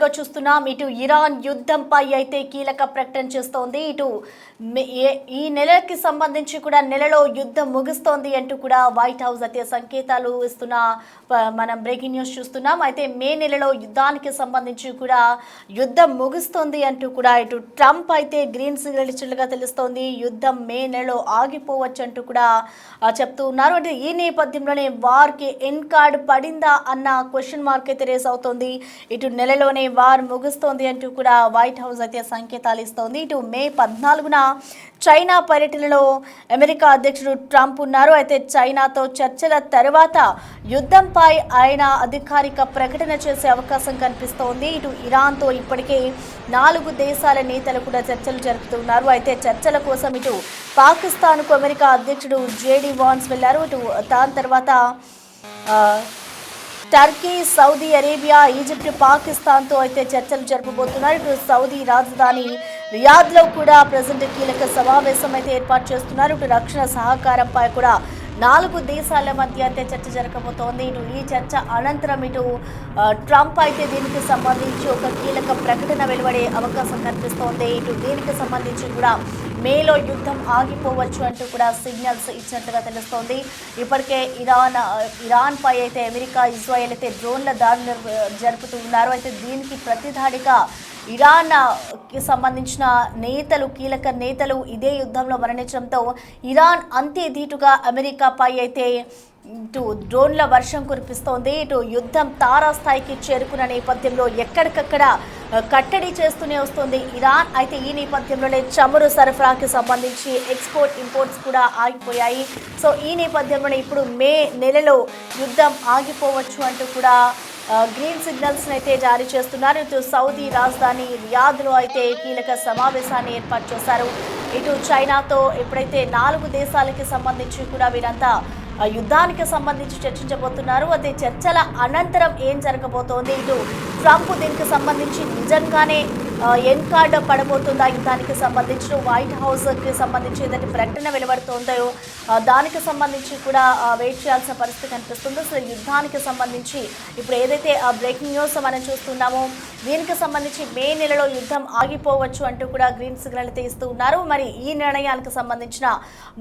గా చూస్తున్నాం. ఇటు ఇరాన్ యుద్ధంపై అయితే కీలక ప్రకటన చేస్తోంది. ఇటు ఈ నెలకి సంబంధించి కూడా నెలలో యుద్ధం ముగుస్తోంది అంటూ కూడా వైట్ హౌస్ అయితే సంకేతాలు ఇస్తున్న మనం బ్రేకింగ్ న్యూస్ చూస్తున్నాం. అయితే మే నెలలో యుద్ధానికి సంబంధించి కూడా యుద్ధం ముగుస్తోంది అంటూ కూడా ఇటు ట్రంప్ అయితే గ్రీన్ సిగ్నల్ ఇచ్చినట్లుగా తెలుస్తోంది. యుద్ధం మే నెలలో ఆగిపోవచ్చు అంటూ కూడా చెప్తూ ఉన్నారు. అంటే ఈ నేపథ్యంలోనే వార్కి ఎన్ కార్డ్ పడిందా అన్న క్వశ్చన్ మార్క్ అయితే రేస్ అవుతోంది. ఇటు నెలలోనే వార్ ముగుస్తోంది అంటూ కూడా వైట్ హౌస్ అయితే సంకేతాలు ఇస్తోంది. ఇటు మే 14న చైనా పర్యటనలో అమెరికా అధ్యక్షుడు ట్రంప్ ఉన్నారు. అయితే చైనాతో చర్చల తర్వాత యుద్ధంపై ఆయన అధికారిక ప్రకటన చేసే అవకాశం కనిపిస్తోంది. ఇటు ఇరాన్తో ఇప్పటికే 4 దేశాల నేతలు కూడా చర్చలు జరుపుతున్నారు. అయితే చర్చల కోసం ఇటు పాకిస్తాన్కు అమెరికా అధ్యక్షుడు జేడీ వాన్స్ వెళ్లారు. ఇటు దాని తర్వాత టర్కీ, సౌదీ అరేబియా, ఈజిప్ట్, పాకిస్తాన్తో అయితే చర్చలు జరపబోతున్నారు. ఇటు సౌదీ రాజధాని రియాద్లో కూడా ప్రజెంట్ కీలక సమావేశం అయితే ఏర్పాటు చేస్తున్నారు. ఇటు రక్షణ సహకారంపై కూడా 4 దేశాల మధ్య అయితే చర్చ జరగబోతోంది. ఇటు ఈ చర్చ అనంతరం ఇటు ట్రంప్ అయితే దీనికి సంబంధించి ఒక కీలక ప్రకటన వెలువడే అవకాశం కనిపిస్తోంది. ఇటు దీనికి సంబంధించి కూడా మేలో యుద్ధం ఆగిపోవచ్చు అంటూ కూడా సిగ్నల్స్ ఇచ్చినట్లుగా తెలుస్తోంది. ఇప్పటికే ఇరాన్ పై అయితే అమెరికా, ఇజ్రాయెల్ అయితే డ్రోన్ల దాడులు జరుపుతూ ఉన్నారు. అయితే దీనికి ప్రతిదాడిగా ఇరాన్కి సంబంధించిన కీలక నేతలు ఇదే యుద్ధంలో మరణించడంతో ఇరాన్ అంతే ధీటుగా అమెరికాపై అయితే ఇటు డ్రోన్ల వర్షం కురిపిస్తోంది. ఇటు యుద్ధం తారాస్థాయికి చేరుకున్న నేపథ్యంలో ఎక్కడికక్కడ కట్టడి చేస్తూనే వస్తుంది ఇరాన్. అయితే ఈ నేపథ్యంలోనే చమురు సరఫరాకి సంబంధించి ఎక్స్పోర్ట్ ఇంపోర్ట్స్ కూడా ఆగిపోయాయి. సో ఈ నేపథ్యంలోనే ఇప్పుడు మే నెలలో యుద్ధం ఆగిపోవచ్చు అంటూ కూడా గ్రీన్ సిగ్నల్స్ అయితే జారీ చేస్తున్నారు. ఇటు సౌదీ రాజధాని రియాద్లో అయితే కీలక సమావేశాన్ని ఏర్పాటు చేశారు. ఇటు చైనాతో ఎప్పుడైతే 4 దేశాలకి సంబంధించి కూడా వీరంతా యుద్ధానికి సంబంధించి చర్చించబోతున్నారు. అదే చర్చల అనంతరం ఏం జరగబోతోంది, ఇటు ట్రంప్ దీనికి సంబంధించి నిజంగానే ఎన్ కార్డ్ పడబోతుందా, యుద్ధానికి సంబంధించి వైట్ హౌస్కి సంబంధించి ఏదైతే ప్రకటన వెలువడుతుందో దానికి సంబంధించి కూడా వెయిట్ చేయాల్సిన పరిస్థితి కనిపిస్తుంది. సో యుద్ధానికి సంబంధించి ఇప్పుడు ఏదైతే బ్రేకింగ్ న్యూస్ మనం చూస్తున్నామో దీనికి సంబంధించి మే నెలలో యుద్ధం ఆగిపోవచ్చు అంటూ కూడా గ్రీన్ సిగ్నల్ అయితే ఇస్తూ ఉన్నారు. మరి ఈ నిర్ణయానికి సంబంధించిన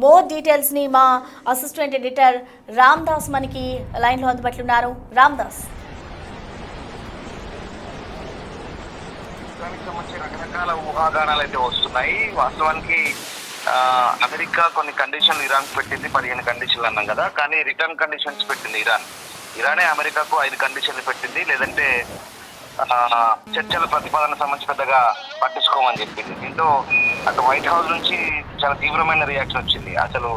మోర్ డీటెయిల్స్ని మా అసిస్టెంట్ ఎడిటర్ రామ్ దాస్ మనకి లైన్లో అందుబాటులో ఉన్నారు. రామ్ దాస్, రకరకాల ఊహాగానాలు అయితే వస్తున్నాయి. వాస్తవానికి అమెరికా కొన్ని కండిషన్లు ఇరాన్ పెట్టింది, 15 కండిషన్లు అన్నాం కదా, కానీ రిటర్న్ కండిషన్స్ పెట్టింది ఇరానే అమెరికాకు 5 కండిషన్లు పెట్టింది. లేదంటే చర్చల ప్రతిపాదన సంబంధించి పెద్దగా పట్టించుకోమని చెప్పింది. దీంతో అటు వైట్ హౌస్ నుంచి చాలా తీవ్రమైన రియాక్షన్ వచ్చింది. అసలు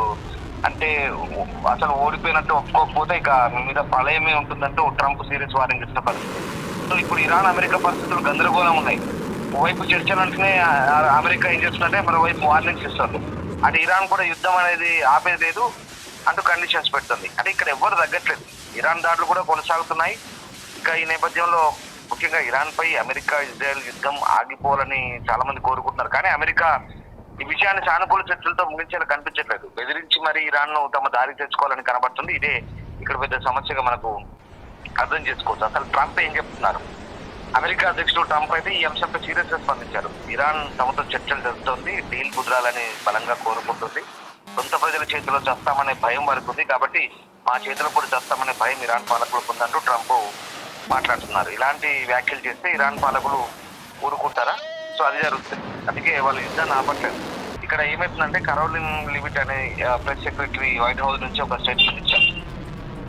ఓడిపోయినట్టు ఒప్పుకోకపోతే ఇక మీ మీద ప్రళయమే ఉంటుందంటూ ట్రంప్ సీరియస్ వార్నింగ్ ఇచ్చిన పరిస్థితి. సో ఇప్పుడు ఇరాన్ అమెరికా పరిస్థితులు గందరగోళం ఉన్నాయి. ఓవైపు చర్చలు అంటేనే అమెరికా ఏం చేస్తుందంటే మరోవైపు వార్నింగ్స్ ఇస్తుంది. అంటే ఇరాన్ కూడా యుద్ధం అనేది ఆపేది లేదు అంటూ కండిషన్స్ పెడుతుంది. అంటే ఇక్కడ ఎవ్వరు తగ్గట్లేదు. ఇరాన్ దాడులు కూడా కొనసాగుతున్నాయి. ఇంకా ఈ నేపథ్యంలో ముఖ్యంగా ఇరాన్ పై అమెరికా, ఇజ్రాయెల్ యుద్ధం ఆగిపోవాలని చాలా మంది కోరుకుంటున్నారు. కానీ అమెరికా ఈ విషయాన్ని సానుకూల చర్చలతో ముగించేలా కనిపించట్లేదు. బెదిరించి మరి ఇరాన్ ను తమ దారి తెచ్చుకోవాలని కనబడుతుంది. ఇదే ఇక్కడ పెద్ద సమస్యగా మనకు అర్థం చేసుకోవచ్చు. అసలు ట్రంప్ ఏం చెప్తున్నారు? అమెరికా అధ్యక్షుడు ట్రంప్ అయితే ఈ అంశంపై సీరియస్ గా స్పందించారు. ఇరాన్ తమతో చర్చలు జరుపుతోంది, డీల్ కుదరాలని బలంగా కోరుకుంటుంది. సొంత ప్రజల చేతిలో చస్తామనే భయం వారికి ఉంది, కాబట్టి మా చేతిలో కూడా చస్తామనే భయం ఇరాన్ పాలకులకు ఉందంటూ ట్రంప్ మాట్లాడుతున్నారు. ఇలాంటి వ్యాఖ్యలు చేస్తే ఇరాన్ పాలకులు ఊరుకుంటారా? సో అది జరుగుతుంది. అందుకే వాళ్ళు యుద్ధాన్ని ఆపట్లేదు. ఇక్కడ ఏమవుతుందంటే కరోలిన్ లివిట్ అనే ప్రెస్ సెక్రటరీ వైట్ హౌస్ నుంచి ఒక స్టేట్మెంట్ ఇచ్చారు.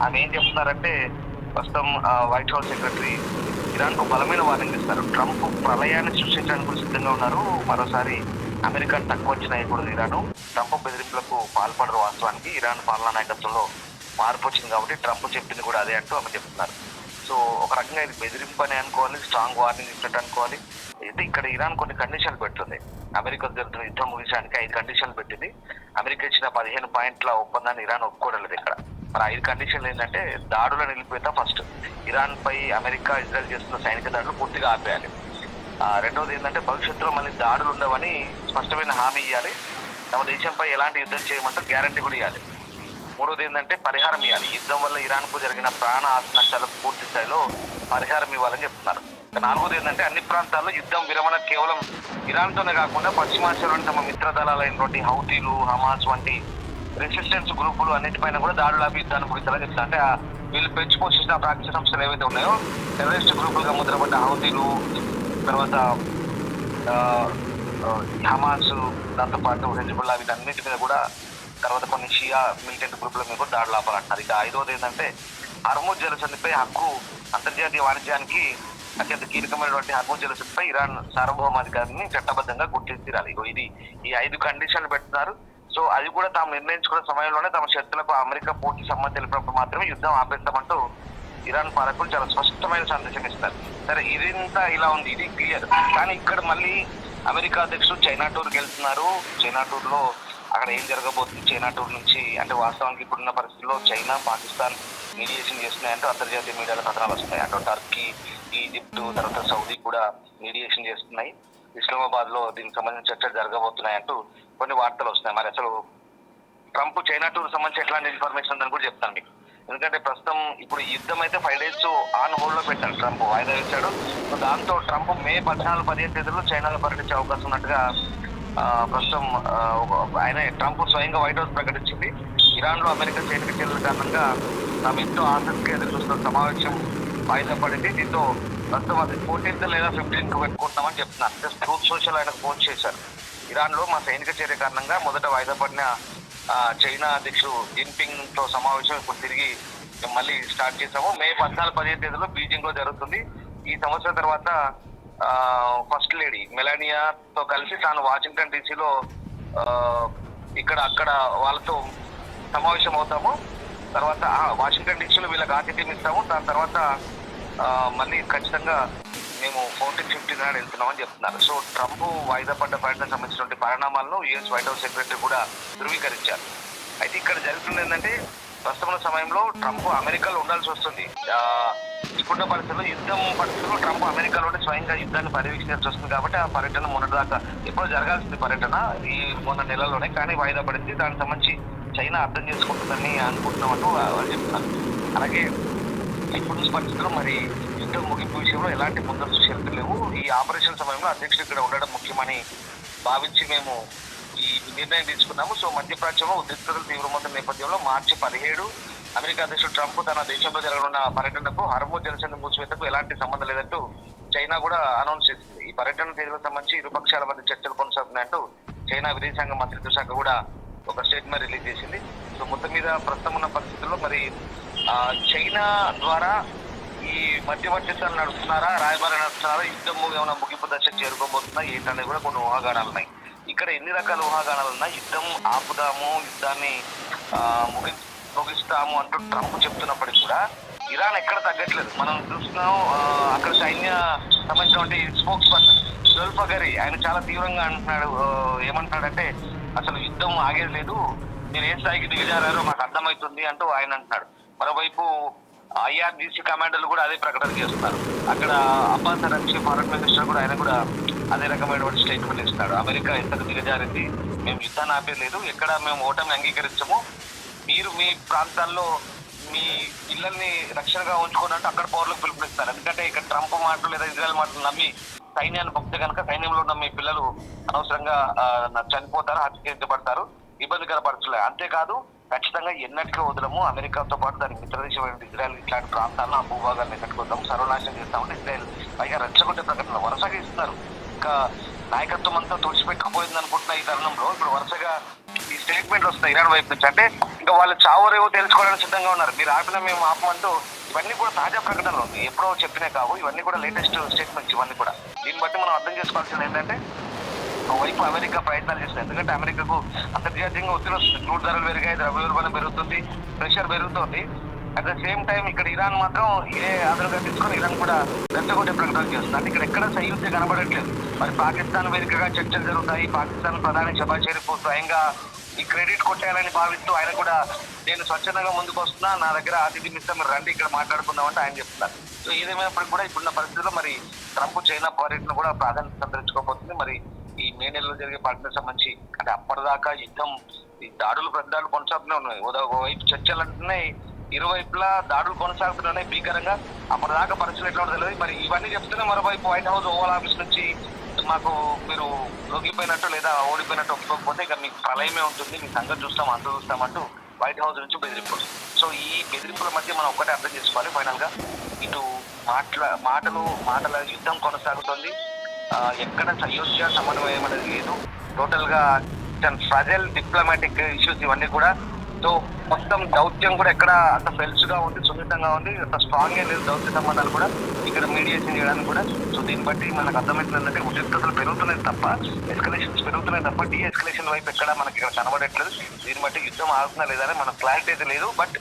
ఆమె ఏం చెప్తున్నారంటే ప్రస్తుతం వైట్ హౌస్ సెక్రటరీ ఇరాన్ కు బలమైన వార్నింగ్ ఇస్తారు. ట్రంప్ ప్రళయాన్ని సృష్టించడానికి సిద్ధంగా ఉన్నారు. మరోసారి అమెరికాను తక్కువ అంచనా వేయకూడదు ఇరాన్. ట్రంప్ బెదిరింపులకు పాల్పడరు. వాస్తవానికి ఇరాన్ పాలనా నాయకత్వంలో మార్పు వచ్చింది కాబట్టి ట్రంప్ చెప్పింది కూడా అదే అంటూ ఆమె చెప్తున్నారు. సో ఒక రకంగా ఇది బెదిరింపు అని అనుకోవాలి, స్ట్రాంగ్ వార్నింగ్ ఇచ్చినట్టు అనుకోవాలి. అయితే ఇక్కడ ఇరాన్ కొన్ని కండిషన్లు పెడుతుంది. అమెరికా జరుగుతున్న యుద్ధం ముగించడానికి 5 కండిషన్లు పెట్టింది. అమెరికా ఇచ్చిన 15 పాయింట్ల ఒప్పందాన్ని ఇరాన్ ఒప్పుకోవడం లేదు. ఇక్కడ మరి 5 కండిషన్లు ఏంటంటే దాడుల నిలిపివేత ఫస్ట్, ఇరాన్ పై అమెరికా, ఇజ్రాయెల్ చేస్తున్న సైనిక దాడులు పూర్తిగా ఆపేయాలి. రెండవది ఏంటంటే భవిష్యత్తులో మళ్ళీ దాడులు ఉండవని స్పష్టమైన హామీ ఇవ్వాలి. తమ దేశంపై ఎలాంటి యుద్ధం చేయమంటే గ్యారంటీ కూడా ఇవ్వాలి. మూడోది ఏంటంటే పరిహారం ఇవ్వాలి. యుద్ధం వల్ల ఇరాన్ కు జరిగిన ప్రాణ ఆస్తి నష్టాలకు పూర్తి స్థాయిలో పరిహారం ఇవ్వాలని చెప్తున్నారు. నాలుగోది ఏంటంటే అన్ని ప్రాంతాల్లో యుద్ధం విరమణ కేవలం ఇరాన్తోనే కాకుండా పశ్చిమాసియాలోని తమ మిత్ర దళాలైనటువంటి హౌతీలు, హమాస్ వంటి రెసిస్టెన్స్ గ్రూపులు అన్నిటిపైన కూడా దాడులు ఆపి యుద్ధాన్ని ముగిస్తారా చెప్తా. అంటే వీళ్ళు పెంచి పోషించిన ప్రాంతీయ సంస్థలు ఏవైతే ఉన్నాయో టెర్రరిస్ట్ గ్రూపులుగా ముద్రపడ్డ హౌతీలు, తర్వాత హమాస్, దాంతోపాటు హెజ్బుల్లా వీటన్నిటి మీద కూడా, తర్వాత కొన్ని షియా మిలిటెంట్ గ్రూపుల మీద కూడా దాడులు ఆపాలంటారు. ఇక ఐదవది ఏంటంటే హర్ముజ్ జలసంధిపై హక్కు అంతర్జాతీయ వాణిజ్యానికి అత్యంత కీలకమైనటువంటి హర్ముజ్ జలసంధిపై ఇరాన్ సార్వభౌమాధికారిని చట్టబద్ధంగా గుర్తించాలి. ఇది ఈ 5 కండిషన్లు పెడుతున్నారు. సో అది కూడా తాము నిర్ణయించుకున్న సమయంలోనే తమ శక్తులకు అమెరికా పూర్తి సమ్మతి తెలిపినప్పుడు మాత్రమే యుద్ధం ఆపేస్తామంటూ ఇరాన్ పాలకులు చాలా స్పష్టమైన సందేశం ఇస్తారు. సరే, ఇదంతా ఇలా ఉంది, ఇది క్లియర్. కానీ ఇక్కడ మళ్ళీ అమెరికా అధ్యక్షుడు చైనా టూర్కి వెళ్తున్నారు. చైనా టూర్లో అక్కడ ఏం జరగబోతుంది, చైనా టూర్ నుంచి అంటే వాస్తవానికి ఇప్పుడున్న పరిస్థితుల్లో చైనా, పాకిస్తాన్ మీడియేషన్ చేస్తున్నాయంటూ అంతర్జాతీయ మీడియాలో కథనాలు వస్తున్నాయి. అటు టర్కీ, ఈజిప్ట్, తర్వాత సౌదీ కూడా మీడియేషన్ చేస్తున్నాయి. ఇస్లామాబాద్ లో దీనికి సంబంధించిన చర్చలు జరగబోతున్నాయంటూ కొన్ని వార్తలు వస్తున్నాయి. మరి అసలు ట్రంప్ చైనా టూర్ సంబంధించి ఎట్లాంటి ఇన్ఫర్మేషన్ ఉందని కూడా చెప్తాను మీకు. ఎందుకంటే ప్రస్తుతం ఇప్పుడు ఈ యుద్ధం అయితే 5 days ఆన్ హోల్డ్ లో పెట్టారు, ట్రంప్ వాయిదా వేశాడు. దాంతో ట్రంప్ మే 14-15 తేదీలో చైనాలో పర్యటించే అవకాశం ఉన్నట్టుగా ప్రస్తుతం ఆయన ట్రంప్ స్వయంగా వైట్ హౌస్ ప్రకటించింది. ఇరాన్ లో అమెరికా సైనిక చర్యల కారణంగా తాము ఎంతో ఆసక్తిగా ఎదురు చూస్తున్న సమావేశం వాయిదా పడింది. దీంతో ప్రస్తుతం అది 14th లేదా 15th పెట్టుకుంటున్నామని చెప్తున్నారు. జస్ట్ ట్రూత్ సోషల్ ఆయనకు పోస్ట్ చేశారు. ఇరాన్ లో మా సైనిక చర్య కారణంగా మొదట వాయిదా పడిన చైనా అధ్యక్షుడు జిన్పింగ్ తో సమావేశం ఇప్పుడు తిరిగి మళ్ళీ స్టార్ట్ చేసాము. మే 14-15 తేదీలో బీజింగ్ లో జరుగుతుంది. ఈ సంవత్సరం తర్వాత ఫస్ట్ లేడీ మెలానియాతో కలిసి తాను వాషింగ్టన్ డీసీలో అక్కడ వాళ్ళతో సమావేశం అవుతాము. తర్వాత వాషింగ్టన్ డీసీలో వీళ్ళకి ఆతిథ్యం ఇస్తాము. దాని తర్వాత మళ్ళీ ఖచ్చితంగా మేము 14-15 నాడు వెళ్తున్నామని చెప్తున్నారు. సో ట్రంప్ వాయిదా పడ్డ పర్యటనకు సంబంధించినటువంటి పరిణామాలను యుఎస్ వైట్ హౌస్ సెక్రటరీ కూడా ధృవీకరించారు. అయితే ఇక్కడ జరుగుతుంది ఏంటంటే ప్రస్తుత సమయంలో ట్రంప్ అమెరికాలో ఉండాల్సి వస్తుంది. ఇప్పుడున్న పరిస్థితుల్లో యుద్ధం పరిస్థితుల్లో ట్రంప్ అమెరికాలోనే స్వయంగా యుద్ధాన్ని పర్యవేక్షించాల్సి వస్తుంది. కాబట్టి ఆ పర్యటన మొన్నటిదాకా ఎప్పుడు జరగాల్సింది పర్యటన ఈ మొన్న నెలలోనే, కానీ వాయిదా పడింది. దానికి సంబంధించి చైనా అర్థం చేసుకుంటుందని అనుకుంటున్నామంటూ వాళ్ళు చెప్తున్నారు. అలాగే ఇప్పుడు పరిస్థితుల్లో మరి యుద్ధం ముగింపు విషయంలో ఎలాంటి ముందస్తు షరతులు లేవు. ఈ ఆపరేషన్ సమయంలో అధ్యక్షుడు ఇక్కడ ఉండడం ముఖ్యమని భావించి మేము ఈ నిర్ణయం తీసుకున్నాము. సో మధ్యప్రాచ్యంలో ఉద్రిక్తతలు తీవ్రమవుతున్న నేపథ్యంలో మార్చి 17 అమెరికా అధ్యక్షుడు ట్రంప్ తన దేశంలో జరగనున్న పర్యటనకు హర్ముజ్ జలసంధి మూసివేతకు ఎలాంటి సంబంధం లేదంటూ చైనా కూడా అనౌన్స్ చేసింది. ఈ పర్యటన తేదీలకు సంబంధించి ఇరు పక్షాల మధ్య చర్చలు కొనసాగుతున్నాయంటూ చైనా విదేశాంగ మంత్రిత్వ శాఖ కూడా ఒక స్టేట్మెంట్ రిలీజ్ చేసింది. సో మొత్తం మీద ప్రస్తుతం ఉన్న పరిస్థితుల్లో మరి చైనా ద్వారా ఈ మధ్యవర్తిత్వాలు నడుస్తున్నారా, రాయబారి నడుస్తున్నారా, యుద్ధం ఏమైనా ముగింపు దశకు చేరుకోబోతుందా ఏంటనేది కూడా కొన్ని ఊహాగానాలు ఉన్నాయి. ఇక్కడ ఎన్ని రకాల ఊహాగానాలు ఉన్నాయి. యుద్ధం ఆపుదాము, యుద్ధాన్ని ముగిస్తాము అంటూ ట్రంప్ చెప్తున్నప్పటికీ కూడా ఇరాన్ ఎక్కడ తగ్గట్లేదు. మనం చూస్తున్నాం అక్కడ సైన్య సంబంధించినటువంటి స్పోక్స్ పర్సన్ జుల్ఫగరి ఆయన చాలా తీవ్రంగా అంటున్నాడు. ఏమంటున్నాడంటే అసలు యుద్ధం ఆగేది లేదు, మీరు ఏ స్థాయికి దిగజారారో మాకు అర్థమవుతుంది అంటూ ఆయన అంటున్నాడు. మరోవైపు IRGC కమాండర్లు కూడా అదే ప్రకటన చేస్తున్నారు. అక్కడ అబ్బాస్ అరాగ్చి ఫారెన్ మినిస్టర్ కూడా ఆయన కూడా అదే రకమైనటువంటి స్టేట్మెంట్ ఇస్తున్నాడు. అమెరికా ఎంతకు దిగజారింది, మేము యుద్ధాన్ని ఆపేయలేదు, ఎక్కడ మేము ఓటమి అంగీకరించము, మీరు మీ ప్రాంతాల్లో మీ పిల్లల్ని రక్షణగా ఉంచుకోనంటే అక్కడ పౌరులకు పిలుపునిస్తారు. ఎందుకంటే ఇక్కడ ట్రంప్ మాటలు లేదా ఇజ్రాయెల్ మాటలు నమ్మి సైన్యాన్ని పంపితే కనుక సైన్యంలో ఉన్న మీ పిల్లలు అనవసరంగా చనిపోతారు, హత్యపడతారు, ఇబ్బందికర పరిస్థితులు. అంతేకాదు ఖచ్చితంగా ఎన్నటికీ వదలము, అమెరికాతో పాటు దాని మిత్రదేశమైన ఇజ్రాయెల్ ఇట్లాంటి ప్రాంతాలను ఆ భూభాగాలను ఎన్నట్టుకొద్దాం, సర్వనాశనం చేస్తామంటే ఇజ్రాయెల్ పైగా రెచ్చగొట్టే ప్రకటనలు వరుసగా ఇస్తున్నారు. ఇంకా నాయకత్వం అంతా తుడిచిపెట్టుకుపోయింది అనుకుంటున్న ఈ తరుణంలో ఇప్పుడు వరుసగా ఈ స్టేట్మెంట్లు వస్తాయి ఇరాన్ వైపు నుంచి. అంటే ఇంకా వాళ్ళు చావరేవో తెలుసుకోవడానికి సిద్ధంగా ఉన్నారు. మీరు ఆపిన మేము ఆపమంటూ ఇవన్నీ కూడా తాజా ప్రకటనలు, ఎప్పుడో చెప్పినే కావు, ఇవన్నీ కూడా లేటెస్ట్ స్టేట్మెంట్స్ ఇవన్నీ కూడా. దీన్ని బట్టి మనం అర్థం చేసుకోవాల్సింది ఏంటంటే వైపు అమెరికా ప్రయత్నాలు చేస్తుంది. ఎందుకంటే అమెరికాకు అంతర్జాతీయంగా ఒత్తిడి వస్తుంది, క్రూడ్ ధరలు పెరిగాయి, ద్రవ్యోల్బణం పెరుగుతుంది, ప్రెషర్ పెరుగుతుంది. అట్ ద సేమ్ టైం ఇక్కడ ఇరాన్ మాత్రం ఇదే ఆధారంగా తీసుకొని ఇరాన్ కూడా రెచ్చగొట్టే ప్రకటన చేస్తుంది. అంటే ఇక్కడ ఎక్కడ సైన్యత కనబడట్లేదు. మరి పాకిస్తాన్ వేదికగా చర్చలు జరుగుతాయి. పాకిస్తాన్ ప్రధాని షబాజ్ షరీఫ్ స్వయంగా ఈ క్రెడిట్ కొట్టేయాలని భావిస్తూ ఆయన కూడా నేను స్వచ్ఛందంగా ముందుకు వస్తున్నా, నా దగ్గర ఆతిథ్యం ఇస్తే మీరు రండి ఇక్కడ మాట్లాడుకుందామంటే ఆయన చెప్తున్నారు. సో ఏదేమైనప్పటికీ కూడా ఇప్పుడున్న పరిస్థితుల్లో మరి ట్రంప్ చైనా పర్యటన కూడా ప్రాధాన్యత సంతరించుకోబోతుంది. మరి ఈ మే నెలలో జరిగే పర్యటనకు సంబంధించి అంటే అప్పటిదాకా యుద్ధం ఈ దాడులు పెద్దాడులు కొనసాగుతూనే ఉన్నాయి. వైపు చర్చలు అంటున్నాయి, ఇరువైపులా దాడులు కొనసాగుతున్నాయి భీకరంగా. అప్పటిదాకా పరిస్థితులు ఎట్లా ఉంటుందో తెలియదు. మరి ఇవన్నీ చెప్తూనే మరోవైపు వైట్ హౌస్ ఓవల్ ఆఫీస్ నుంచి మాకు మీరు లొంగిపోయినట్టు లేదా ఓడిపోయినట్టు ఒప్పుకోకపోతే ఇక మీకు ప్రళయమే ఉంటుంది, మీ సంగతి చూస్తాం అంత చూస్తామంటూ వైట్ హౌస్ నుంచి బెదిరింపులు. సో ఈ బెదిరింపుల మధ్య మనం ఒక్కటే అర్థం చేసుకోవాలి, ఫైనల్ గా ఇటు మాటల యుద్ధం కొనసాగుతుంది. ఎక్కడ అయోధ్య సమన్వయం అనేది లేదు. టోటల్ గా ఫ్రజల్ డిప్లొమాటిక్ ఇష్యూస్ ఇవన్నీ కూడా. సో మొత్తం దౌత్యం కూడా ఎక్కడ అంత ఫెల్స్ గా ఉంది, సున్నితంగా ఉంది, అంత స్ట్రాంగ్ గా లేదు దౌత్య సంబంధాలు కూడా ఇక్కడ మీడియేషన్ చేయడానికి కూడా. సో దీన్ని బట్టి మనకు అర్థమవుతుందంటే ఉద్రిక్తతలు పెరుగుతున్నాయి తప్ప, ఎస్కలేషన్స్ పెరుగుతున్నాయి తప్ప డీఎస్కలేషన్ వైపు ఎక్కడ మనకి ఇక్కడ కనబడట్లేదు. దీన్ని బట్టి యుద్ధం ఆగుతుందా లేదని మనకు క్లారిటీ అయితే లేదు. బట్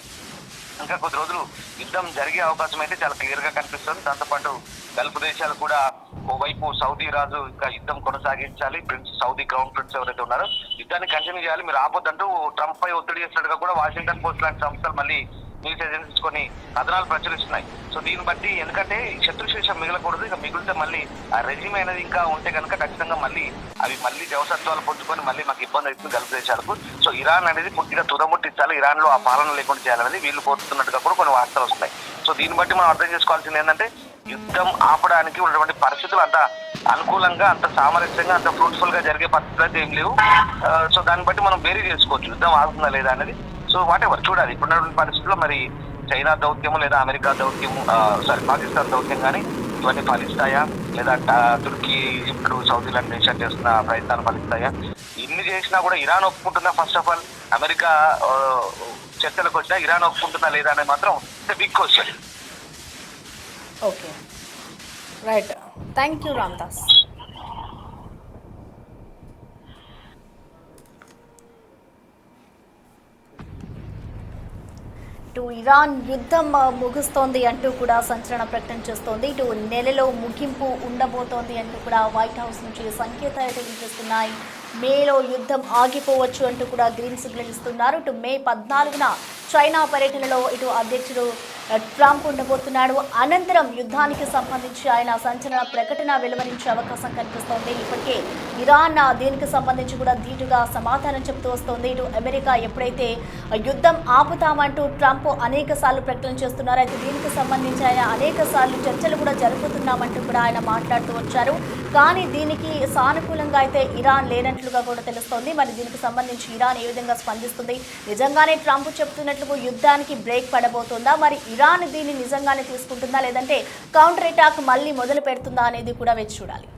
ఇంకా కొద్ది రోజులు యుద్ధం జరిగే అవకాశం అయితే చాలా క్లియర్ గా కనిపిస్తుంది. దాంతోపాటు గల్ఫ్ దేశాలు కూడా ఓవైపు సౌదీ రాజు ఇంకా యుద్ధం కొనసాగించాలి, సౌదీ క్రౌన్ ప్రిన్స్ ఎవరైతే ఉన్నారో యుద్ధాన్ని కంటిన్యూ చేయాలి, మీరు ఆపొద్దంటూ ట్రంప్ పై ఒత్తిడి చేసినట్టుగా కూడా వాషింగ్టన్ పోస్ట్ లాంటి సంస్థలు మళ్ళీ న్యూస్ ఏజెన్సీస్ కొన్ని కథనాలు ప్రచురిస్తున్నాయి. సో దీన్ని బట్టి ఎందుకంటే శత్రుశేషం మిగలకూడదు, ఇక మిగిలితే మళ్ళీ ఆ రెజిమ్ అనేది ఇంకా ఉంటే కనుక ఖచ్చితంగా మళ్ళీ అవి మళ్ళీ జవసత్వాలు పొందుకొని మళ్ళీ మాకు ఇబ్బంది అవుతుంది గల్ఫ్ దేశాలకు. సో ఇరాన్ అనేది పూర్తిగా తుదముట్టించాలి, ఇరాన్ లో ఆ పాలన లేకుండా చేయాలనేది వీళ్ళు కోరుతున్నట్టుగా కూడా కొన్ని వార్తలు వస్తున్నాయి. సో దీన్ని బట్టి మనం అర్థం చేసుకోవాల్సింది ఏంటంటే యుద్ధం ఆపడానికి ఉన్నటువంటి పరిస్థితులు అంత అనుకూలంగా, అంత సామరస్యంగా, అంత ఫ్రూట్ఫుల్ గా జరిగే పరిస్థితులు అయితే ఏం లేవు. సో దాన్ని బట్టి మనం వేరీ చేసుకోవచ్చు యుద్ధం ఆగుతుందా లేదా అనేది. సో వాట్ ఎవర్ చూడాలి ఇప్పుడున్నటువంటి పరిస్థితుల్లో మరి చైనా దౌత్యము లేదా అమెరికా దౌత్యము పాకిస్తాన్ దౌత్యం కానీ ఇవన్నీ ఫలిస్తాయా, లేదా తుర్కీ, ఈజిప్ట్, సౌదీ లాంటి దేశాలు చేస్తున్న ప్రయత్నాలు ఫలిస్తాయా? ఇన్ని చేసినా కూడా ఇరాన్ ఒప్పుకుంటుందా? ఫస్ట్ ఆఫ్ ఆల్ అమెరికా చర్చలకు వచ్చినా ఇరాన్ ఒప్పుకుంటుందా లేదా అనేది మాత్రం big question. Okay, right, thank you Ramdas. ఇటు ఇరాన్ యుద్ధం ముగుస్తోంది అంటూ కూడా సంచలన ప్రకటన చేస్తోంది. ఇటు నెలలో ముగింపు ఉండబోతోంది అంటూ కూడా వైట్ హౌస్ నుంచి సంకేతాలు అయితే వినిపిస్తున్నాయి. మేలో యుద్ధం ఆగిపోవచ్చు అంటూ కూడా గ్రీన్ సిగ్నల్ ఇస్తున్నారు. ఇటు మే 14న చైనా పర్యటనలో ఇటు అధ్యక్షుడు ట్రంప్ ఉండబోతున్నాడు. అనంతరం యుద్ధానికి సంబంధించి ఆయన సంచలన ప్రకటన వెలువరించే అవకాశం కనిపిస్తోంది. ఇప్పటికే ఇరాన్ దీనికి సంబంధించి కూడా ధీటుగా సమాధానం చెబుతూ వస్తోంది. ఇటు అమెరికా ఎప్పుడైతే యుద్ధం ఆపుతామంటూ ట్రంప్ అనేక సార్లు ప్రకటన చేస్తున్నారు, అయితే దీనికి సంబంధించి ఆయన అనేక సార్లు చర్చలు కూడా జరుపుతున్నామంటూ కూడా ఆయన మాట్లాడుతూ వచ్చారు. కానీ దీనికి సానుకూలంగా అయితే ఇరాన్ లేనట్లుగా కూడా తెలుస్తోంది. మరి దీనికి సంబంధించి ఇరాన్ ఏ విధంగా స్పందిస్తుంది? నిజంగానే ట్రంప్ చెప్తున్నట్లుగా యుద్ధానికి బ్రేక్ పడబోతుందా? మరి ఇరాన్ దీన్ని నిజంగానే తీసుకుంటుందా, లేదంటే కౌంటర్ అటాక్ మళ్ళీ మొదలు పెడుతుందా అనేది కూడా వేచి చూడాలి.